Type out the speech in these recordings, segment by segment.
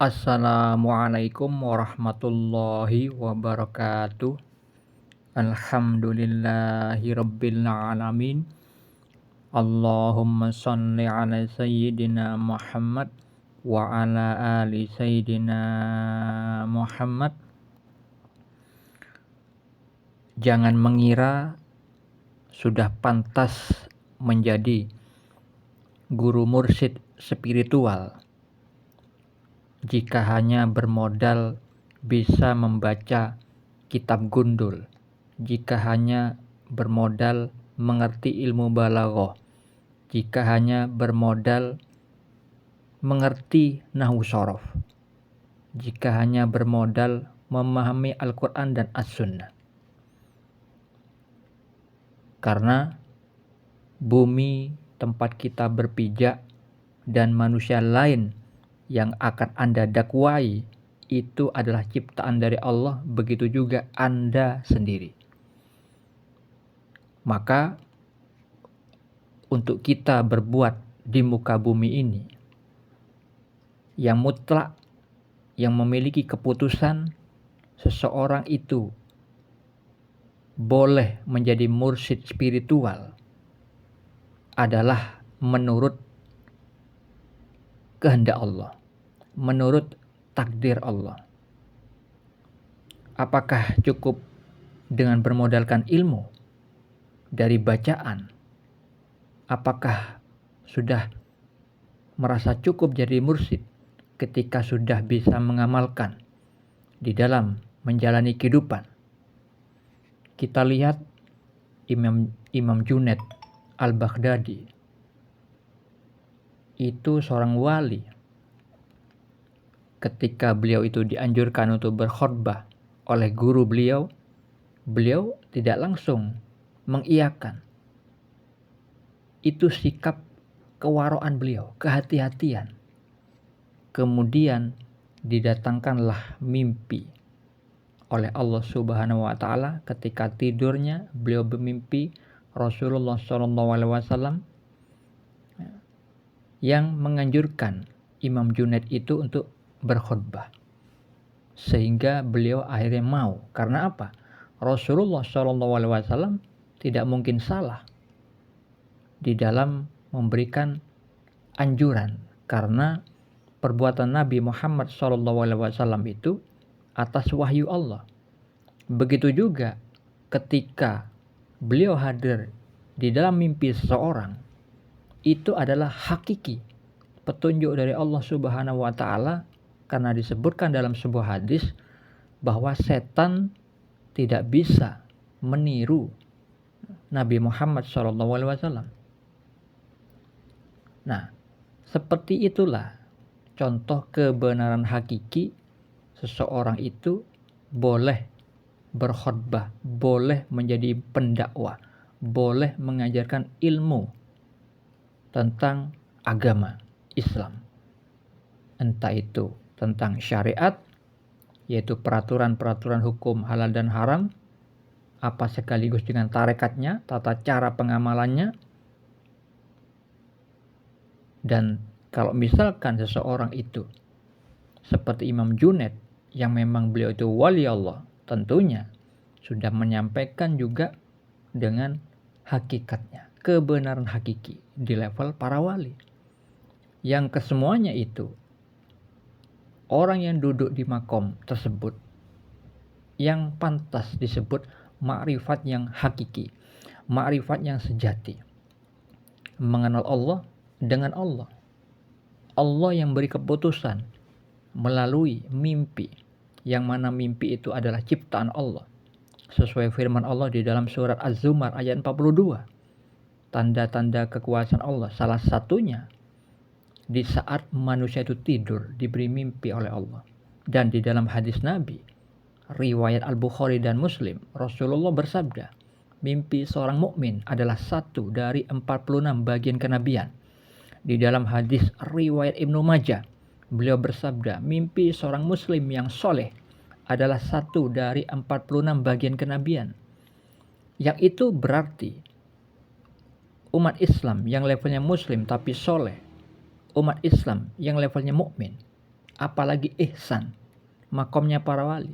Assalamualaikum warahmatullahi wabarakatuh. Alhamdulillahirabbil alamin. Allahumma shalli ala sayyidina Muhammad wa ala ali sayyidina Muhammad. Jangan mengira sudah pantas menjadi guru mursyid spiritual jika hanya bermodal bisa membaca kitab gundul, jika hanya bermodal mengerti ilmu balaghah, jika hanya bermodal mengerti nahwu shorof, jika hanya bermodal memahami Al-Quran dan As-Sunnah. Karena bumi tempat kita berpijak dan manusia lain yang akan Anda dakwai itu adalah ciptaan dari Allah, begitu juga Anda sendiri. Maka untuk kita berbuat di muka bumi ini yang mutlak, yang memiliki keputusan seseorang itu boleh menjadi mursyid spiritual adalah menurut kehendak Allah, menurut takdir Allah. Apakah cukup dengan bermodalkan ilmu dari bacaan? Apakah sudah merasa cukup jadi mursyid ketika sudah bisa mengamalkan di dalam menjalani kehidupan? Kita lihat Imam Junaid Al-Baghdadi itu seorang wali. Ketika beliau itu dianjurkan untuk berkhutbah oleh guru beliau, beliau tidak langsung mengiyakan. Itu sikap kewaraan beliau, kehati-hatian. Kemudian didatangkanlah mimpi oleh Allah Subhanahu wa taala. Ketika tidurnya beliau bermimpi Rasulullah SAW yang menganjurkan Imam Junaid itu untuk berkhutbah, sehingga beliau akhirnya mau. Karena apa? Rasulullah SAW tidak mungkin salah di dalam memberikan anjuran, karena perbuatan Nabi Muhammad SAW itu atas wahyu Allah. Begitu juga ketika beliau hadir di dalam mimpi seseorang, itu adalah hakiki petunjuk dari Allah Subhanahu wa taala, karena disebutkan dalam sebuah hadis bahwa setan tidak bisa meniru Nabi Muhammad SAW. Nah, seperti itulah contoh kebenaran hakiki seseorang itu boleh berkhutbah, boleh menjadi pendakwah, boleh mengajarkan ilmu tentang agama Islam. Entah itu tentang syariat, yaitu peraturan-peraturan hukum halal dan haram, apa sekaligus dengan tarekatnya, tata cara pengamalannya. Dan kalau misalkan seseorang itu seperti Imam Junaid yang memang beliau itu wali Allah, tentunya sudah menyampaikan juga dengan hakikatnya, kebenaran hakiki di level para wali, yang kesemuanya itu orang yang duduk di makom tersebut yang pantas disebut makrifat yang hakiki, makrifat yang sejati, mengenal Allah dengan Allah. Allah yang beri keputusan melalui mimpi, yang mana mimpi itu adalah ciptaan Allah, sesuai firman Allah di dalam surat Az-Zumar ayat 42. Tanda-tanda kekuasaan Allah, salah satunya di saat manusia itu tidur diberi mimpi oleh Allah. Dan di dalam hadis Nabi riwayat Al-Bukhari dan Muslim, Rasulullah bersabda, mimpi seorang mukmin adalah satu dari 46 bagian kenabian. Di dalam hadis riwayat Ibnu Majah, beliau bersabda, mimpi seorang muslim yang soleh adalah satu dari 46 bagian kenabian. Yang itu berarti umat Islam yang levelnya muslim tapi soleh, umat Islam yang levelnya mukmin, apalagi ihsan, makomnya para wali,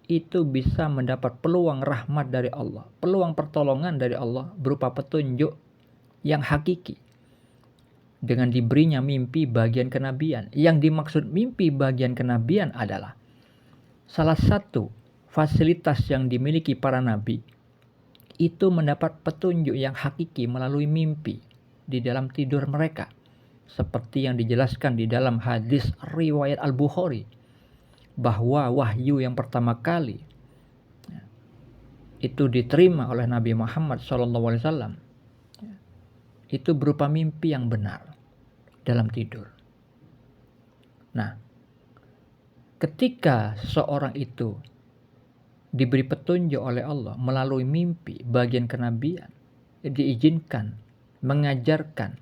itu bisa mendapat peluang rahmat dari Allah, peluang pertolongan dari Allah berupa petunjuk yang hakiki dengan diberinya mimpi bagian kenabian. Yang dimaksud mimpi bagian kenabian adalah salah satu fasilitas yang dimiliki para nabi itu mendapat petunjuk yang hakiki melalui mimpi di dalam tidur mereka, seperti yang dijelaskan di dalam hadis riwayat Al-Bukhari, bahwa wahyu yang pertama kali itu diterima oleh Nabi Muhammad SAW itu berupa mimpi yang benar dalam tidur. Nah, ketika seorang itu diberi petunjuk oleh Allah melalui mimpi bagian kenabian, diizinkan mengajarkan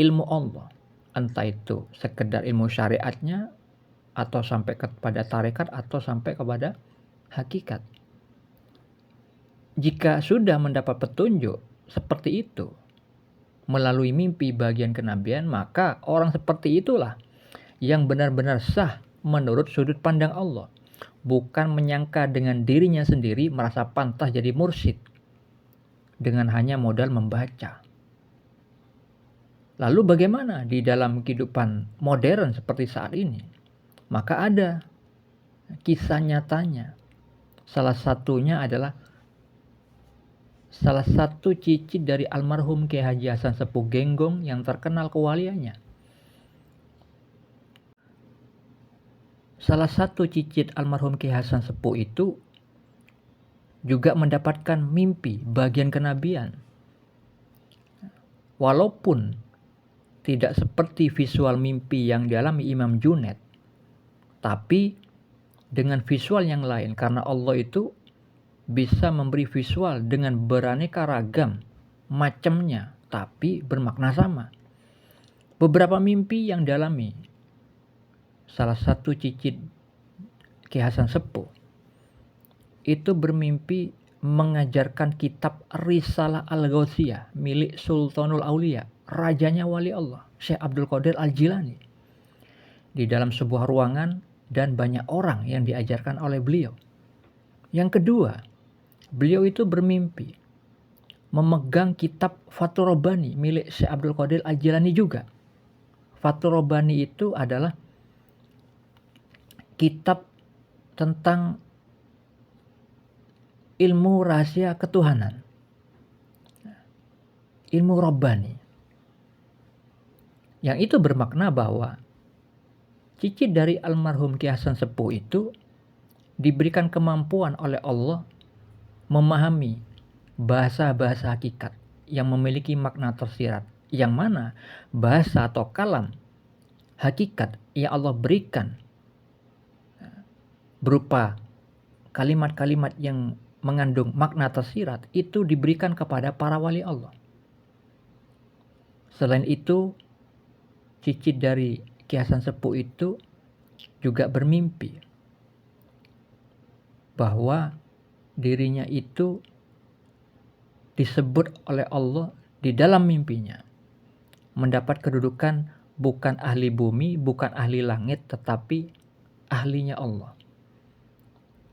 ilmu Allah, entah itu sekedar ilmu syariatnya atau sampai kepada tarekat atau sampai kepada hakikat. Jika sudah mendapat petunjuk seperti itu melalui mimpi bagian kenabian, maka orang seperti itulah yang benar-benar sah menurut sudut pandang Allah, bukan menyangka dengan dirinya sendiri merasa pantas jadi mursyid dengan hanya modal membaca. Lalu bagaimana di dalam kehidupan modern seperti saat ini? Maka ada kisah nyatanya. Salah satunya adalah salah satu cicit dari almarhum Kiai Haji Hasan Sepuh Genggong yang terkenal kewaliannya. Salah satu cicit almarhum Kiai Hasan Sepuh itu juga mendapatkan mimpi bagian kenabian. Walaupun tidak seperti visual mimpi yang dialami Imam Junaid, tapi dengan visual yang lain, karena Allah itu bisa memberi visual dengan beraneka ragam macamnya, tapi bermakna sama. Beberapa mimpi yang dialami salah satu cicit Kiai Hasan Sepuh itu bermimpi mengajarkan kitab Risalah Al-Ghausiyah milik Sultanul Aulia, rajanya wali Allah, Syekh Abdul Qadir Al-Jilani, di dalam sebuah ruangan dan banyak orang yang diajarkan oleh beliau. Yang kedua, beliau itu bermimpi memegang kitab Fathur Rabbani milik Syekh Abdul Qadir Al-Jilani juga. Fathur Rabbani itu adalah kitab tentang ilmu rahasia ketuhanan, ilmu Rabbani. Yang itu bermakna bahwa cicit dari almarhum Kiai Hasan Sepuh itu diberikan kemampuan oleh Allah memahami bahasa-bahasa hakikat yang memiliki makna tersirat, yang mana bahasa atau kalam hakikat yang Allah berikan berupa kalimat-kalimat yang mengandung makna tersirat itu diberikan kepada para wali Allah. Selain itu, cicit dari Kiai Hasan Sepuh itu juga bermimpi bahwa dirinya itu disebut oleh Allah di dalam mimpinya mendapat kedudukan bukan ahli bumi, bukan ahli langit, tetapi ahlinya Allah.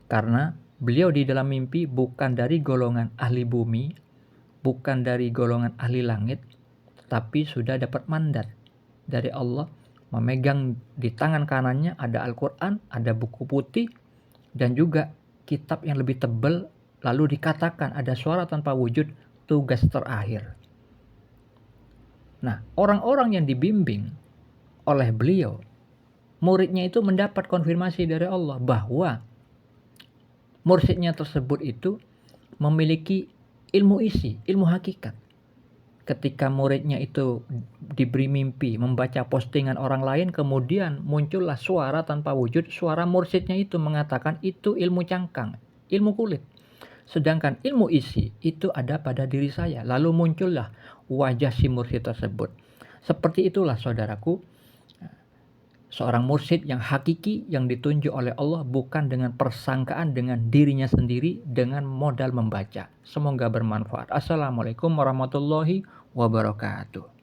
Karena beliau di dalam mimpi bukan dari golongan ahli bumi, bukan dari golongan ahli langit, tetapi sudah dapat mandat dari Allah, memegang di tangan kanannya ada Al-Quran, ada buku putih, dan juga kitab yang lebih tebal, lalu dikatakan ada suara tanpa wujud, tugas terakhir. Nah, orang-orang yang dibimbing oleh beliau, muridnya itu mendapat konfirmasi dari Allah bahwa mursyidnya tersebut itu memiliki ilmu isi, ilmu hakikat. Ketika muridnya itu diberi mimpi membaca postingan orang lain, kemudian muncullah suara tanpa wujud, suara mursyidnya itu mengatakan itu ilmu cangkang, ilmu kulit. Sedangkan ilmu isi itu ada pada diri saya. Lalu muncullah wajah si mursyid tersebut. Seperti itulah saudaraku, seorang mursyid yang hakiki yang ditunjuk oleh Allah bukan dengan persangkaan dengan dirinya sendiri dengan modal membaca. Semoga bermanfaat. Assalamualaikum warahmatullahi wabarakatuh.